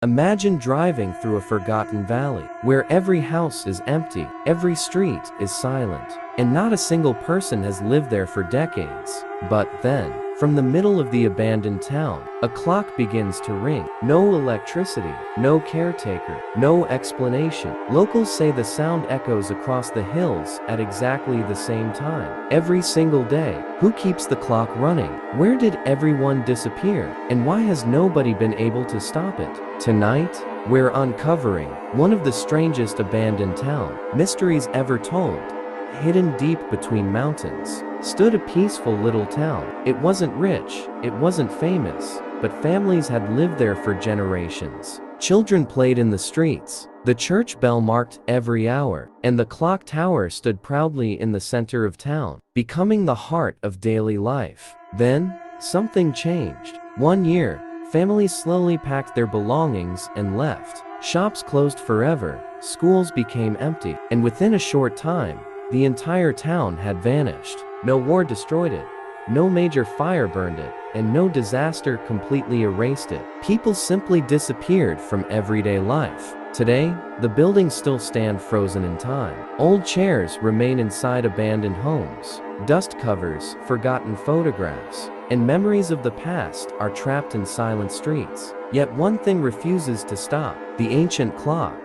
Imagine driving through a forgotten valley, where every house is empty, every street is silent, and not a single person has lived there for decades. But then, from the middle of the abandoned town, a clock begins to ring. No electricity, no caretaker, no explanation. Locals say the sound echoes across the hills at exactly the same time, every single day. Who keeps the clock running? Where did everyone disappear? And why has nobody been able to stop it? Tonight, we're uncovering one of the strangest abandoned town mysteries ever told. Hidden deep between mountains stood a peaceful little town. It wasn't rich, it wasn't famous, but families had lived there for generations. Children played in the streets, the church bell marked every hour, and the clock tower stood proudly in the center of town, becoming the heart of daily life. Then, something changed. One year, families slowly packed their belongings and left. Shops closed forever, schools became empty, and within a short time, the entire town had vanished. No war destroyed it, no major fire burned it, and no disaster completely erased it. People simply disappeared from everyday life. Today, the buildings still stand frozen in time. Old chairs remain inside abandoned homes. Dust covers, forgotten photographs, and memories of the past are trapped in silent streets. Yet one thing refuses to stop: the ancient clock.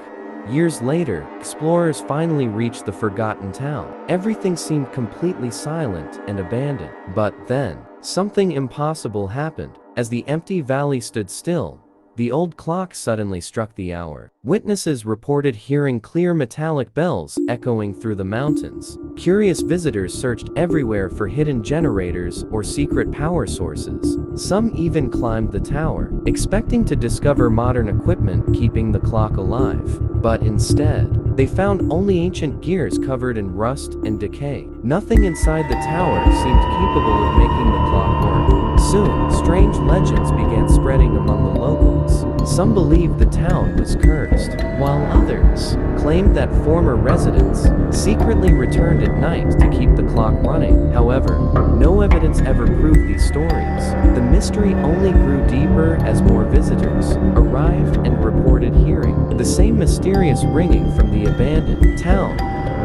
Years later, explorers finally reached the forgotten town. Everything seemed completely silent and abandoned. But then, something impossible happened. As the empty valley stood still, the old clock suddenly struck the hour. Witnesses reported hearing clear metallic bells echoing through the mountains. Curious visitors searched everywhere for hidden generators or secret power sources. Some even climbed the tower, expecting to discover modern equipment keeping the clock alive. But instead, they found only ancient gears covered in rust and decay. Nothing inside the tower seemed capable of making the clock work. Soon, strange legends began spreading among the locals. Some believed the town was cursed, while others claimed that former residents secretly returned at night to keep the clock running. However, no evidence ever proved these stories. The mystery only grew deeper as more visitors arrived and reported hearing the same mysterious ringing from the abandoned town.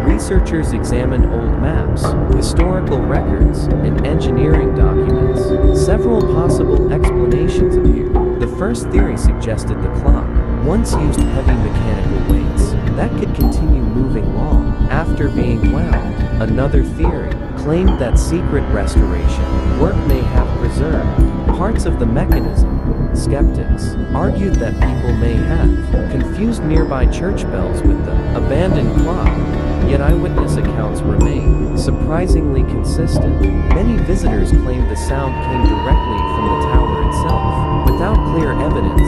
Researchers examined old maps, historical records, and engineering documents. Several possible explanations appeared. The first theory suggested the clock once used heavy mechanical weights that could continue moving long after being wound. Another theory claimed that secret restoration work may have preserved parts of the mechanism. Skeptics argued that people may have confused nearby church bells with the abandoned clock. Yet eyewitness accounts remain surprisingly consistent. Many visitors claimed the sound came directly from the tower itself. Without clear evidence,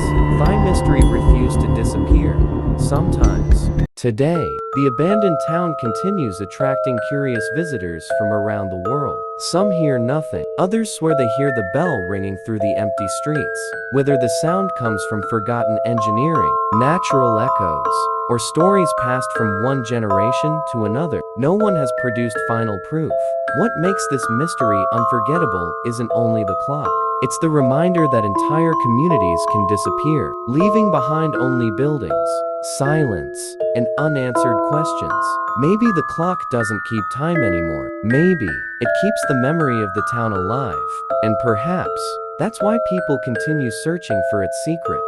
the mystery refused to disappear. Sometimes. Today, the abandoned town continues attracting curious visitors from around the world. Some hear nothing. Others swear they hear the bell ringing through the empty streets. Whether the sound comes from forgotten engineering, natural echoes, or stories passed from one generation to another, no one has produced final proof. What makes this mystery unforgettable isn't only the clock. It's the reminder that entire communities can disappear, leaving behind only buildings, silence, and unanswered questions. Maybe the clock doesn't keep time anymore. Maybe it keeps the memory of the town alive. And perhaps that's why people continue searching for its secret.